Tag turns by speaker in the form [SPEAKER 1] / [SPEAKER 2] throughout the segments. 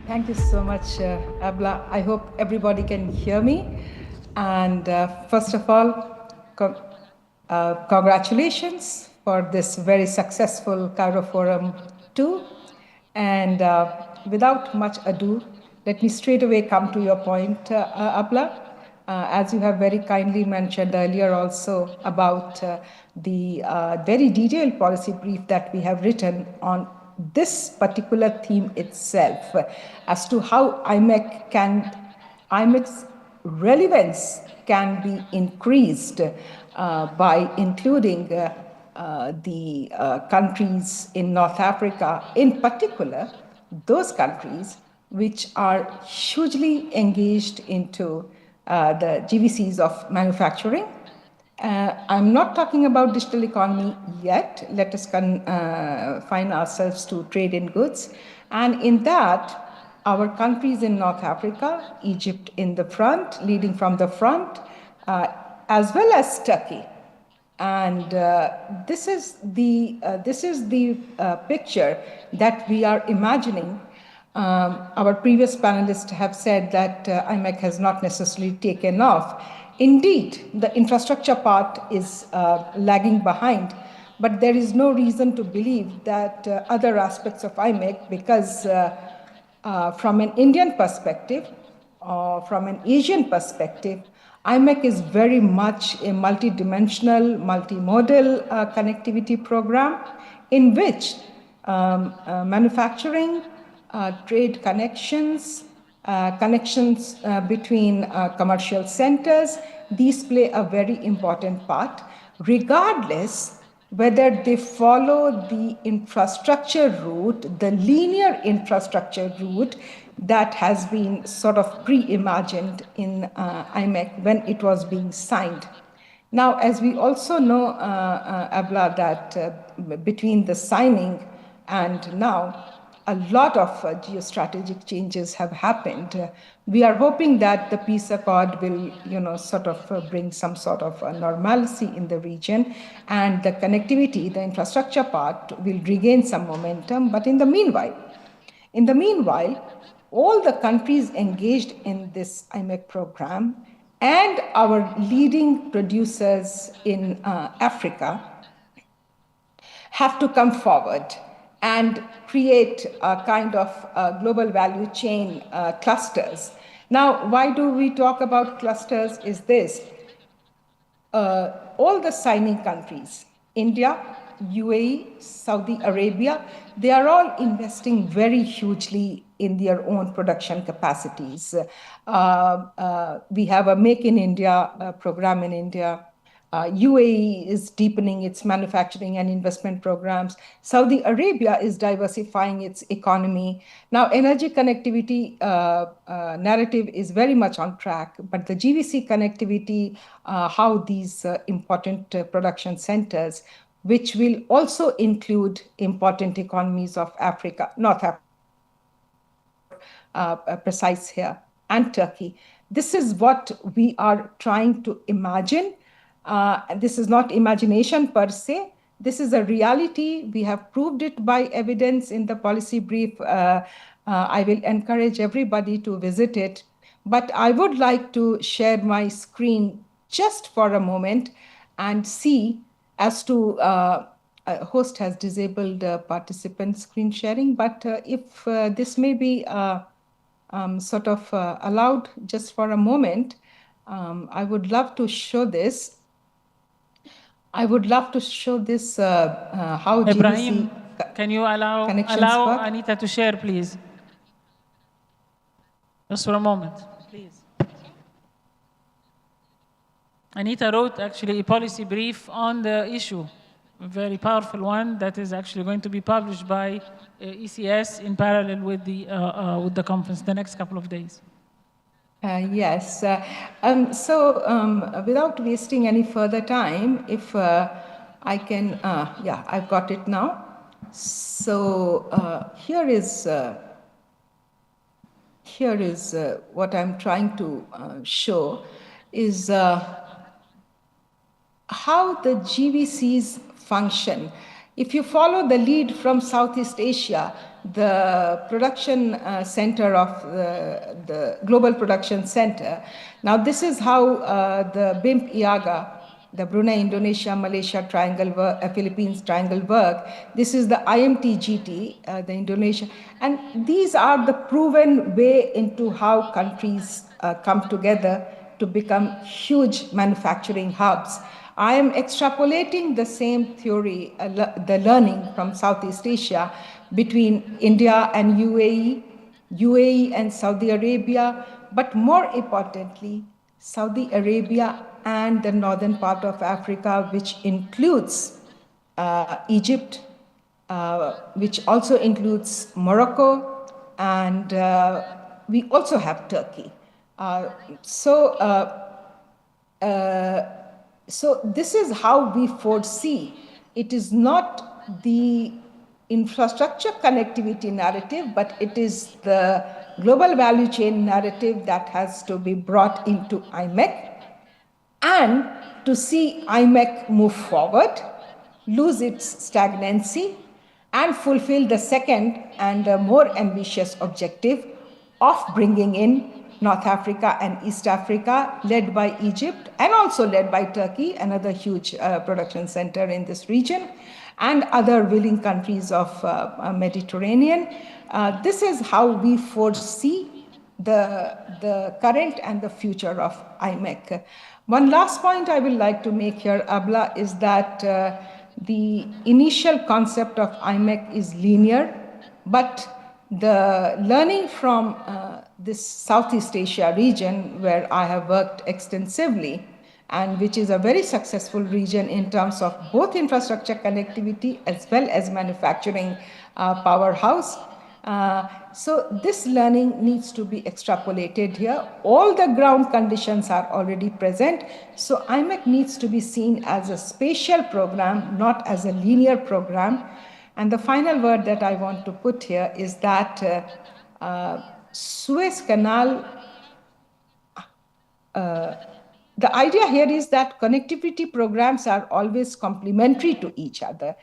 [SPEAKER 1] Thank you so much, Abla. I hope everybody can hear me. And first of all, congratulations for this very successful Cairo Forum 2. And without much ado, let me straight away come to your point, Abla. As you have very kindly mentioned earlier also about the very detailed policy brief that we have written on this particular theme itself, as to how IMEC's relevance can be increased by including the countries in North Africa, in particular, those countries which are hugely engaged into the GVCs of manufacturing. I'm not talking about digital economy yet. Let us confine ourselves to trade in goods. And in that, our countries in North Africa, Egypt in the front, leading from the front, as well as Turkey. And this is the picture that we are imagining. Our previous panelists have said that IMEC has not necessarily taken off. Indeed, the infrastructure part is lagging behind, but there is no reason to believe that other aspects of IMEC, because from an Indian perspective, or from an Asian perspective, IMEC is very much a multidimensional, multimodal connectivity program in which manufacturing, trade connections, connections between commercial centers, these play a very important part, regardless whether they follow the infrastructure route, the linear infrastructure route that has been sort of pre-imagined in IMEC when it was being signed. Now, as we also know, Abla, that between the signing and now, a lot of geostrategic changes have happened. We are hoping that the peace accord will, sort of bring some sort of normalcy in the region, and the connectivity, the infrastructure part, will regain some momentum. But in the meanwhile, all the countries engaged in this IMEC program and our leading producers in Africa have to come forward and create a kind of global value chain clusters. Now, why do we talk about clusters is this. All the signing countries, India, UAE, Saudi Arabia, they are all investing very hugely in their own production capacities. We have a Make in India program in India. UAE is deepening its manufacturing and investment programs. Saudi Arabia is diversifying its economy. Now, energy connectivity narrative is very much on track, but the GVC connectivity, how these important production centers, which will also include important economies of Africa, North Africa, precise here, and Turkey. This is what we are trying to imagine. This is not imagination per se. This is a reality. We have proved it by evidence in the policy brief. I will encourage everybody to visit it. But I would like to share my screen just for a moment and see as to host has disabled participant screen sharing. But if this may be sort of allowed just for a moment, I would love to show this. How
[SPEAKER 2] Ibrahim,
[SPEAKER 1] GVC
[SPEAKER 2] can you allow
[SPEAKER 1] work.
[SPEAKER 2] Anita to share, please? Just for a moment, please. Anita wrote actually a policy brief on the issue, a very powerful one that is actually going to be published by ECS in parallel with the conference the next couple of days.
[SPEAKER 1] Yes. Without wasting any further time, if I can, yeah, I've got it now. So here is what I'm trying to show is how the GVCs function. If you follow the lead from Southeast Asia, the production center of the Global Production Center, now this is how the BIMP IAGA, the Brunei, Indonesia, Malaysia triangle work, Philippines triangle work. This is the IMT-GT, the Indonesia. And these are the proven way into how countries come together to become huge manufacturing hubs. I am extrapolating the same theory, the learning from Southeast Asia between India and UAE, UAE and Saudi Arabia, but more importantly, Saudi Arabia and the northern part of Africa, which includes Egypt, which also includes Morocco, and we also have Turkey. So this is how we foresee. It is not the infrastructure connectivity narrative, but it is the global value chain narrative that has to be brought into IMEC, and to see IMEC move forward, lose its stagnancy, and fulfill the second and more ambitious objective of bringing in North Africa and East Africa, led by Egypt and also led by Turkey, another huge production center in this region, and other willing countries of Mediterranean. This is how we foresee the current and the future of IMEC. One last point I would like to make here, Abla, is that the initial concept of IMEC is linear, but the learning from this Southeast Asia region, where I have worked extensively, and which is a very successful region in terms of both infrastructure connectivity as well as manufacturing powerhouse. So this learning needs to be extrapolated here. All the ground conditions are already present. So IMEC needs to be seen as a spatial program, not as a linear program. And the final word that I want to put here is that Suez Canal, the idea here is that connectivity programs are always complementary to each other.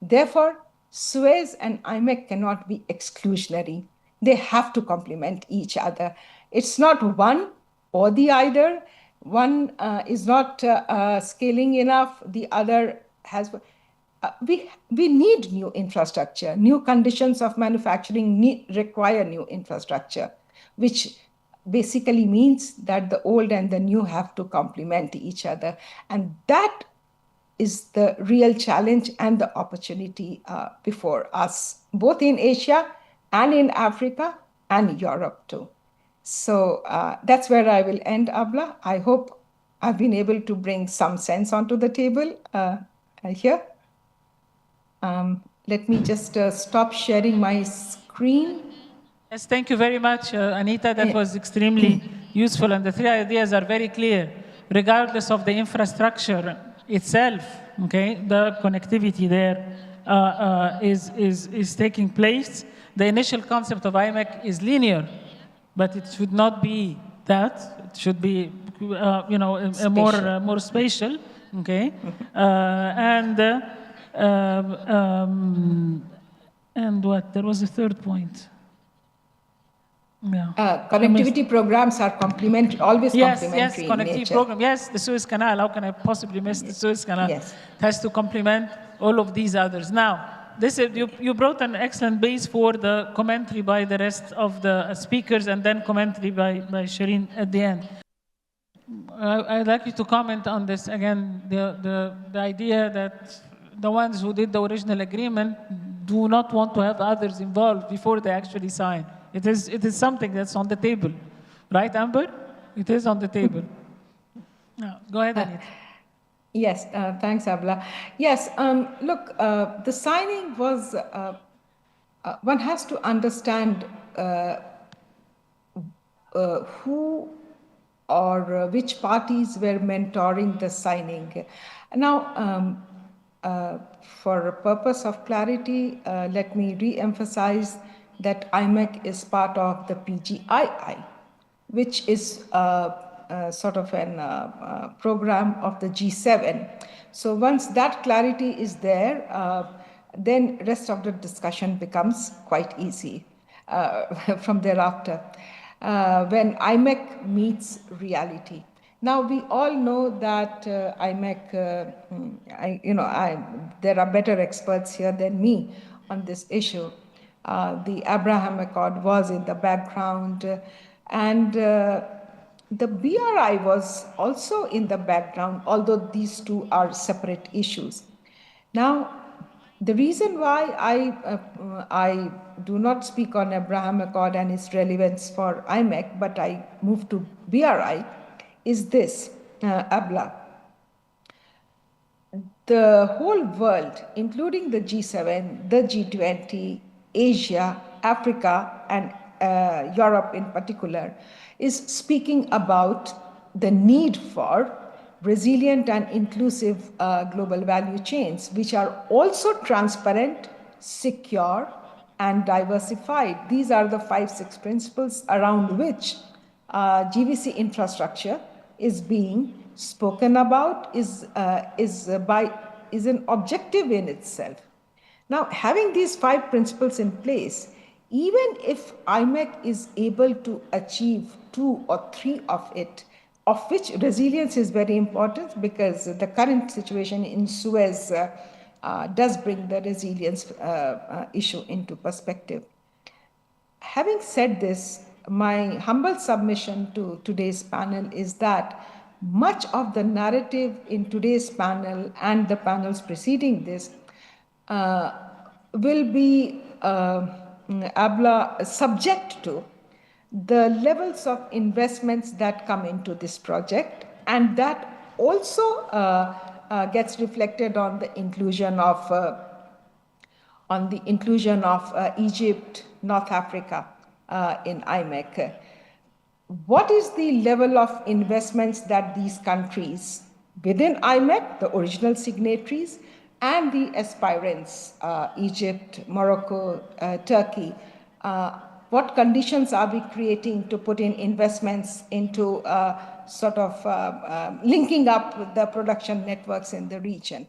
[SPEAKER 1] Therefore, Suez and IMEC cannot be exclusionary. They have to complement each other. It's not one or the other. One is not scaling enough, the other has... we need new infrastructure. New conditions of manufacturing require new infrastructure, which basically means that the old and the new have to complement each other. And that is the real challenge and the opportunity before us, both in Asia and in Africa and Europe too. So that's where I will end, Abla. I hope I've been able to bring some sense onto the table here. Let me just stop sharing my screen.
[SPEAKER 2] Yes, thank you very much, Anita. That was extremely useful, and the three ideas are very clear. Regardless of the infrastructure itself, okay, the connectivity there is taking place. The initial concept of IMEC is linear, but it should not be that. It should be, more spatial, okay, and what? There was a third point. Yeah.
[SPEAKER 1] Connectivity programs are complementary, always complementary.
[SPEAKER 2] Yes, connectivity program. Yes, the Suez Canal. How can I possibly miss the Suez Canal?
[SPEAKER 1] Yes.
[SPEAKER 2] It has to complement all of these others. Now, this is, you brought an excellent base for the commentary by the rest of the speakers, and then commentary by Shireen at the end. I'd like you to comment on this again. The idea that the ones who did the original agreement do not want to have others involved before they actually sign. It is something that's on the table, right, Amber? It is on the table. No, go ahead, Anita.
[SPEAKER 1] Yes, thanks, Abla. Yes, look, the signing was, one has to understand who or which parties were mentoring the signing. Now, for purpose of clarity, let me re-emphasize that IMEC is part of the PGII, which is sort of an program of the G7. So once that clarity is there, then rest of the discussion becomes quite easy from thereafter. When IMEC meets reality. Now we all know that IMEC, there are better experts here than me on this issue. The Abraham Accord was in the background, and the BRI was also in the background, although these two are separate issues. Now, the reason why I do not speak on Abraham Accord and its relevance for IMEC, but I move to BRI, is this, Abla. The whole world, including the G7, the G20, Asia, Africa, and Europe in particular, is speaking about the need for resilient and inclusive global value chains, which are also transparent, secure, and diversified. These are the 5-6 principles around which GVC infrastructure is being spoken about, is an objective in itself. Now, having these 5 principles in place, even if IMEC is able to achieve 2 or 3 of it, of which resilience is very important, because the current situation in Suez does bring the resilience issue into perspective. Having said this, my humble submission to today's panel is that much of the narrative in today's panel and the panels preceding this will be subject to the levels of investments that come into this project, and that also gets reflected on the inclusion of Egypt, North Africa in IMEC. What is the level of investments that these countries within IMEC, the original signatories, and the aspirants, Egypt, Morocco, Turkey, what conditions are we creating to put in investments into linking up with the production networks in the region?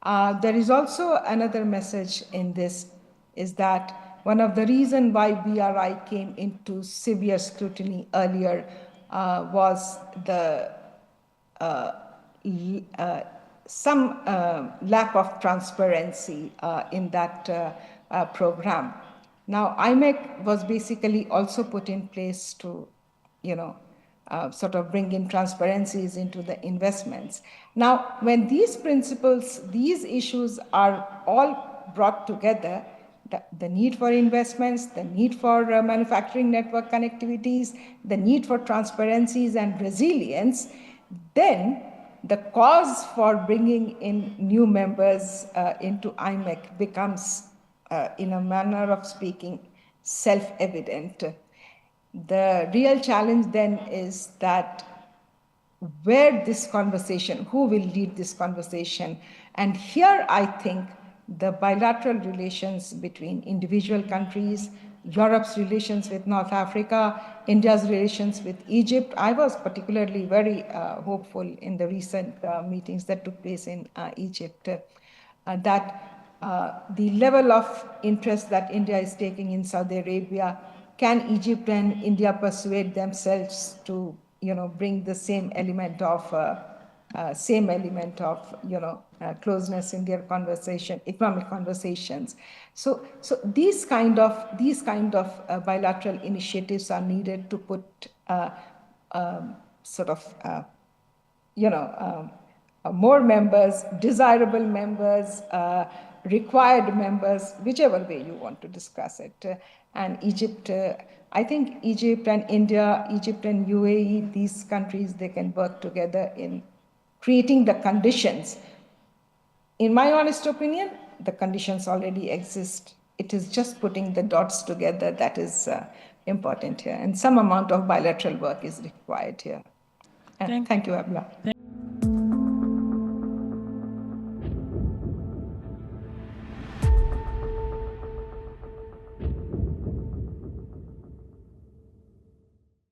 [SPEAKER 1] There is also another message in this, is that one of the reasons why BRI came into severe scrutiny earlier was some lack of transparency in that program. Now, IMEC was basically also put in place to, bring in transparencies into the investments. Now, when these principles, these issues are all brought together, the need for investments, the need for manufacturing network connectivities, the need for transparencies and resilience, then the cause for bringing in new members into IMEC becomes, in a manner of speaking, self-evident. The real challenge then is that where this conversation, who will lead this conversation? And here I think the bilateral relations between individual countries, Europe's relations with North Africa, India's relations with Egypt. I was particularly very hopeful in the recent meetings that took place in Egypt, that the level of interest that India is taking in Saudi Arabia, can Egypt and India persuade themselves to, bring the same element of closeness in their conversation, economic conversations. So these kind of bilateral initiatives are needed to put more members, desirable members, required members, whichever way you want to discuss it. And Egypt, I think Egypt and India, Egypt and UAE, these countries, they can work together in creating the conditions. In my honest opinion, the conditions already exist. It is just putting the dots together that is important here. And some amount of bilateral work is required here. And thank you, Abla.